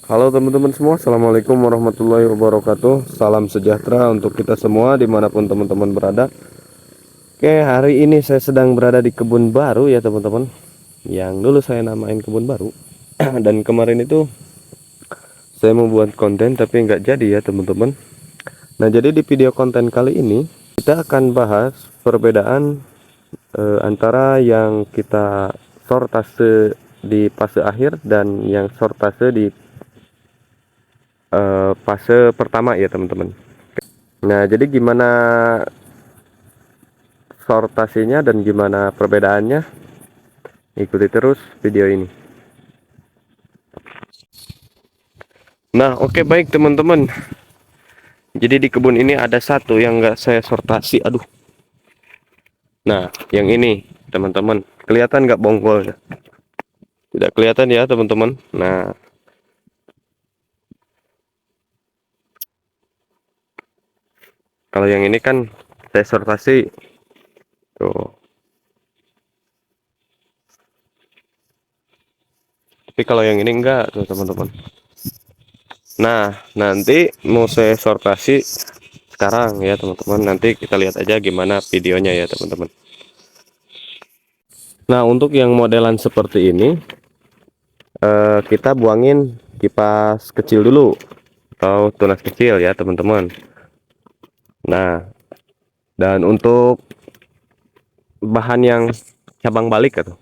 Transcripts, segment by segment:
Halo teman-teman semua, Assalamualaikum warahmatullahi wabarakatuh. Salam sejahtera untuk kita semua dimanapun teman-teman berada. Oke, hari ini saya sedang berada di kebun baru ya teman-teman, yang dulu saya namain kebun baru. Dan kemarin itu saya mau buat konten tapi nggak jadi ya teman-teman. Nah, jadi di video konten kali ini kita akan bahas perbedaan antara yang kita sortase di fase akhir dan yang sortase di fase pertama ya teman-teman. Nah, jadi gimana sortasinya dan gimana perbedaannya? Ikuti terus video ini. Nah, oke, baik teman-teman. Jadi di kebun ini ada satu yang nggak saya sortasi. Aduh. Nah, yang ini teman-teman, kelihatan nggak bonggolnya? Tidak kelihatan ya teman-teman. Nah, kalau yang ini kan saya sortasi tuh. Tapi kalau yang ini enggak tuh teman-teman. Nah, nanti mau saya sortasi sekarang ya teman-teman. Nanti kita lihat aja gimana videonya ya teman-teman. Nah, untuk yang modelan seperti ini, kita buangin kipas kecil dulu atau tunas kecil ya teman-teman. Nah, dan untuk bahan yang cabang balik atau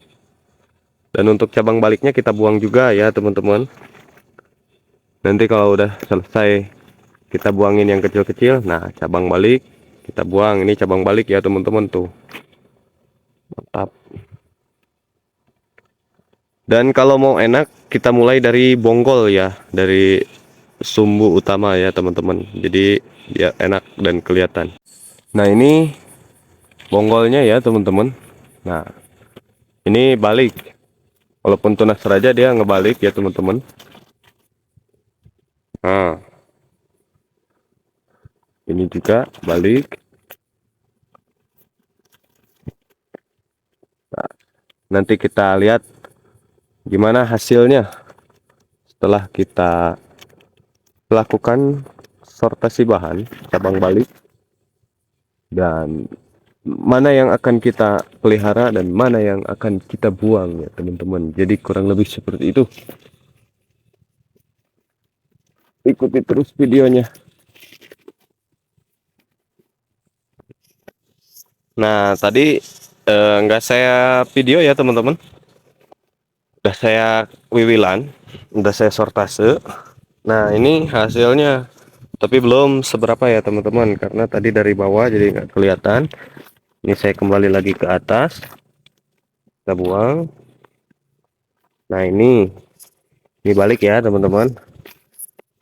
dan untuk cabang baliknya kita buang juga ya teman-teman. Nanti kalau udah selesai kita buangin yang kecil-kecil. Nah, cabang balik kita buang. Ini cabang balik ya teman-teman tuh. Mantap. Dan kalau mau enak kita mulai dari bonggol ya, dari sumbu utama ya teman-teman. Jadi biar enak dan kelihatan. Nah, ini bonggolnya ya teman-teman. Nah, ini balik. Walaupun tunas raja dia ngebalik ya teman-teman. Nah, ini juga balik. Nah, nanti kita lihat gimana hasilnya setelah kita lakukan sortasi bahan cabang balik, dan mana yang akan kita pelihara dan mana yang akan kita buang ya teman-teman. Jadi kurang lebih seperti itu. Ikuti terus videonya. Nah, tadi nggak saya video ya teman-teman, udah saya wiwilan, udah saya sortase. Nah, ini hasilnya, tapi belum seberapa ya teman-teman, karena tadi dari bawah jadi nggak kelihatan. Ini saya kembali lagi ke atas, kita buang. Nah, ini balik ya teman-teman.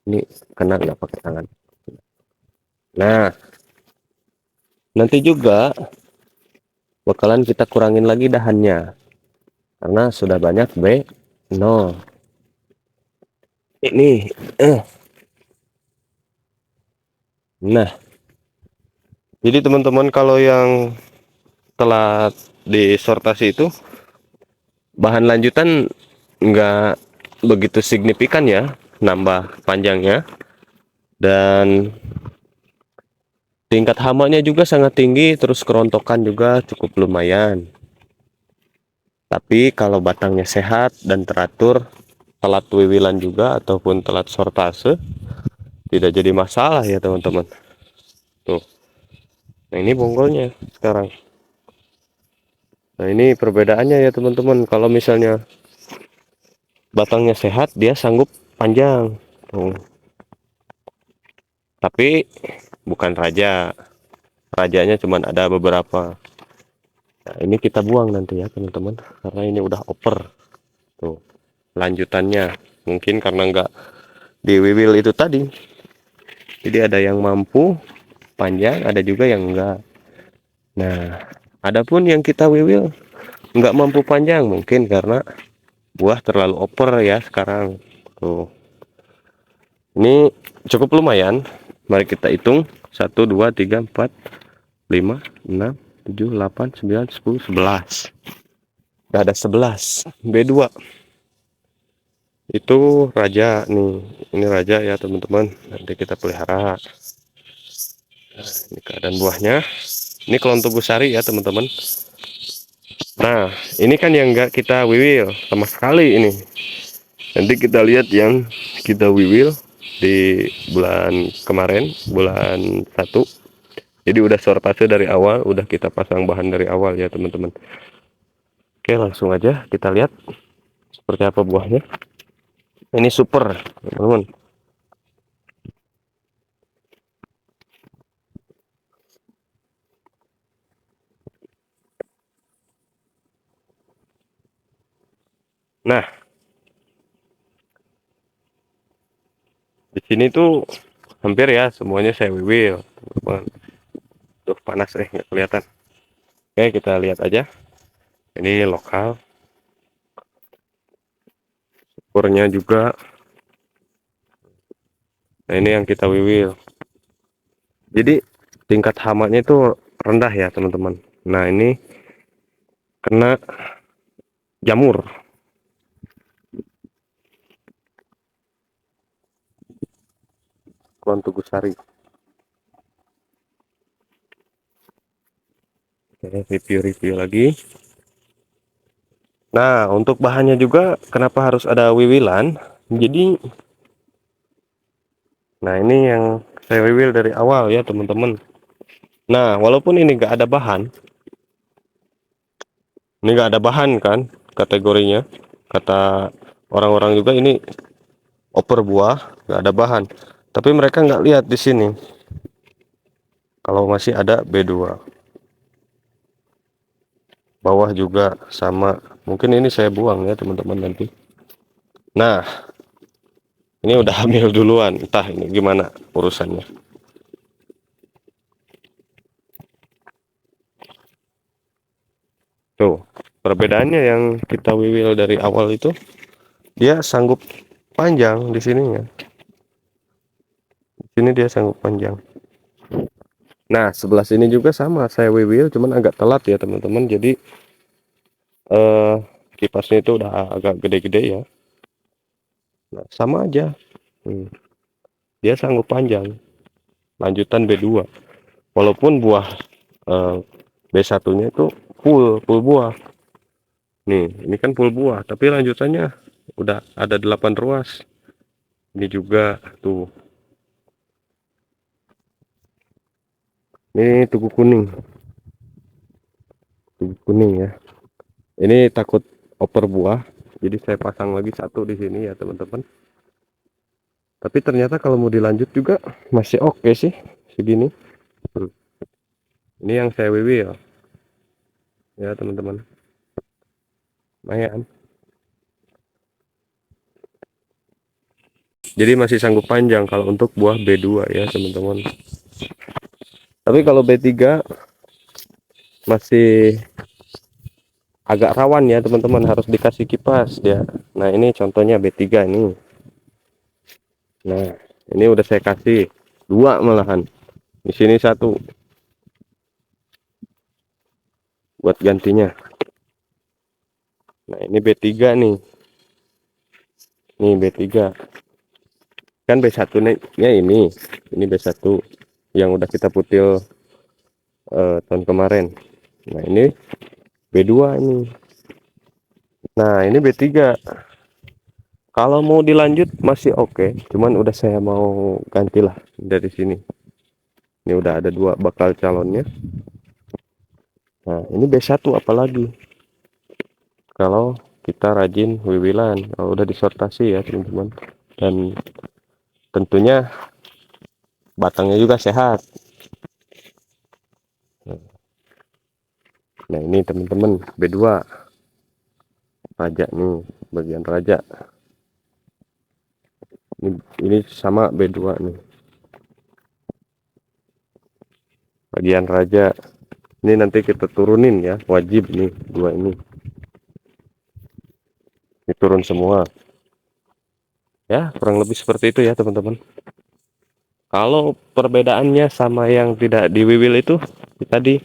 Ini kena nggak pakai tangan. Nah, nanti juga bakalan kita kurangin lagi dahannya karena sudah banyak no ini nah, jadi teman-teman kalau yang telah disortasi itu bahan lanjutan nggak begitu signifikan ya nambah panjangnya, dan tingkat hamanya juga sangat tinggi, terus kerontokan juga cukup lumayan. Tapi kalau batangnya sehat dan teratur, telat wiwilan juga ataupun telat sortase, tidak jadi masalah ya teman-teman. Tuh. Nah, ini bonggolnya sekarang. Nah, ini perbedaannya ya teman-teman. Kalau misalnya batangnya sehat, dia sanggup panjang. Tuh. Tapi bukan raja. Rajanya cuman ada beberapa. Nah, ini kita buang nanti ya teman-teman, karena ini udah oper. Tuh. Lanjutannya mungkin karena nggak diwiwil itu tadi. Jadi ada yang mampu panjang, ada juga yang enggak. Nah, adapun yang kita wiwil nggak mampu panjang, mungkin karena buah terlalu oper ya sekarang. Tuh. Ini cukup lumayan. Mari kita hitung. 1, 2, 3, 4, 5, 6, 7, 8, 9, 10, 11. Udah ada 11. B2. Itu raja nih, ini raja ya teman-teman, nanti kita pelihara. Ini keadaan buahnya. Ini kelon tugu sari ya teman-teman. Nah, ini kan yang enggak kita wiwil sama sekali ini. Nanti kita lihat yang kita wiwil di bulan kemarin, bulan 1. Jadi udah sortase dari awal, udah kita pasang bahan dari awal ya teman-teman. Oke, langsung aja kita lihat seperti apa buahnya. Ini super, teman-teman. Nah, di sini tuh hampir ya semuanya saya wiwil, teman-teman. Tuh panas nggak kelihatan. Oke, kita lihat aja. Ini lokal. Ukurnya juga. Nah, ini yang kita wiwil. Jadi tingkat hamanya itu rendah ya teman-teman. Nah, ini kena jamur. Kulon Tugu Sari. Oke, review-review lagi. Nah, untuk bahannya juga kenapa harus ada wiwilan? Jadi, nah ini yang saya wiwil dari awal ya teman-teman. Nah, walaupun ini nggak ada bahan, ini nggak ada bahan kan kategorinya. Kata orang-orang juga ini oper buah, nggak ada bahan. Tapi mereka nggak lihat di sini. Kalau masih ada B2. Bawah juga sama. Mungkin ini saya buang ya teman-teman nanti. Nah, ini udah hamil duluan. Entah ini gimana urusannya. Tuh, perbedaannya yang kita wiwil dari awal itu, dia sanggup panjang di sininya. Di sini dia sanggup panjang. Nah, sebelah sini juga sama, saya wiwil, cuman agak telat ya teman-teman. Jadi eh, kipasnya itu udah agak gede-gede ya. Nah, sama aja. Dia sanggup panjang. Lanjutan B2. Walaupun buah eh, B1-nya itu full buah. Nih, ini kan full buah, tapi lanjutannya udah ada 8 ruas. Ini juga tuh. Ini tugu kuning. Tugu kuning ya. Ini takut oper buah, jadi saya pasang lagi satu di sini ya teman-teman. Tapi ternyata kalau mau dilanjut juga masih oke sih segini. Ini yang saya wiwi ya teman-teman. Lumayan. Jadi masih sanggup panjang kalau untuk buah B2 ya teman-teman. Tapi kalau B3 masih agak rawan ya teman-teman, harus dikasih kipas ya. Nah, ini contohnya B3 ini. Nah, ini udah saya kasih 2 malahan. Di sini 1 buat gantinya. Nah, ini B3 nih. Nih B3. Kan B1-nya ini B1 yang udah kita putil tahun kemarin. Nah, ini B2 ini. Nah, ini B3. Kalau mau dilanjut masih oke, cuman udah saya mau gantilah dari sini. Ini udah ada 2 bakal calonnya. Nah, ini B1 apalagi. Kalau kita rajin wiwilan, kalau udah disortasi ya teman-teman. Dan tentunya batangnya juga sehat. Nah, ini teman-teman B2 raja nih, bagian raja. Ini sama B2 nih. Bagian raja. Ini nanti kita turunin ya, wajib nih 2 ini. Ini turun semua. Ya, kurang lebih seperti itu ya, teman-teman. Kalau perbedaannya sama yang tidak diwiwil itu tadi,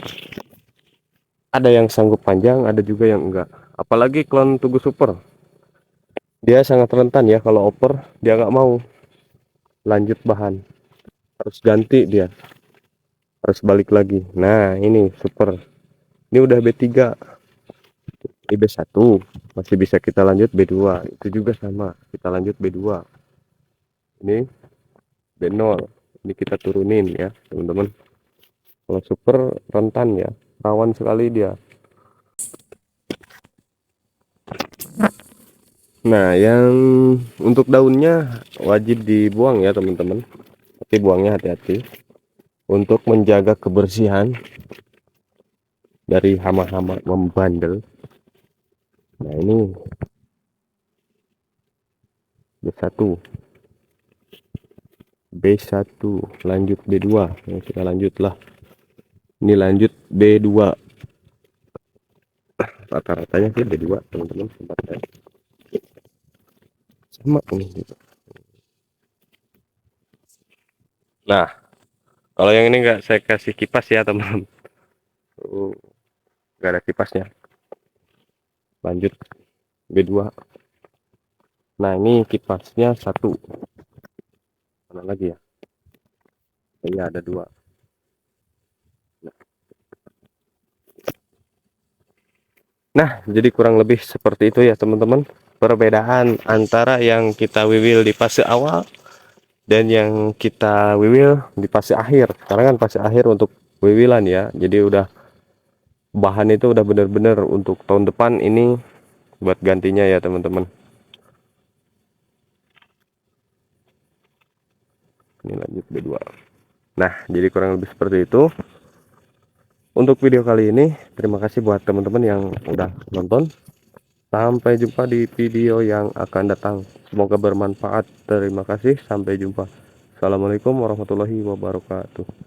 ada yang sanggup panjang, ada juga yang enggak. Apalagi klon Tugu Super. Dia sangat rentan ya, kalau oper dia nggak mau lanjut bahan, harus ganti, dia harus balik lagi. Nah ini super, ini udah B3, ini B1 masih bisa kita lanjut B2, itu juga sama kita lanjut B2. Ini B0, ini kita turunin ya teman-teman. Kalau super rentan ya, rawan sekali dia. Nah yang untuk daunnya wajib dibuang ya teman-teman, tapi buangnya hati-hati untuk menjaga kebersihan dari hama-hama membandel. Nah ini B1, B1 lanjut B2 ya, kita lanjut lah, ini lanjut B2, rata-ratanya sih B2 teman-teman, sama ini gitu. Nah kalau yang ini nggak saya kasih kipas ya teman-teman, nggak ada kipasnya. Lanjut B2. Nah ini kipasnya satu, mana lagi ya, ini ada dua. Nah jadi kurang lebih seperti itu ya teman-teman, perbedaan antara yang kita wiwil di fase awal dan yang kita wiwil di fase akhir. Sekarang kan fase akhir untuk wiwilan ya, jadi udah bahan itu udah bener-bener untuk tahun depan ini buat gantinya ya teman-teman. Ini lanjut B2. Nah jadi kurang lebih seperti itu untuk video kali ini. Terima kasih buat teman-teman yang udah nonton. Sampai jumpa di video yang akan datang, semoga bermanfaat. Terima kasih, sampai jumpa. Assalamualaikum warahmatullahi wabarakatuh.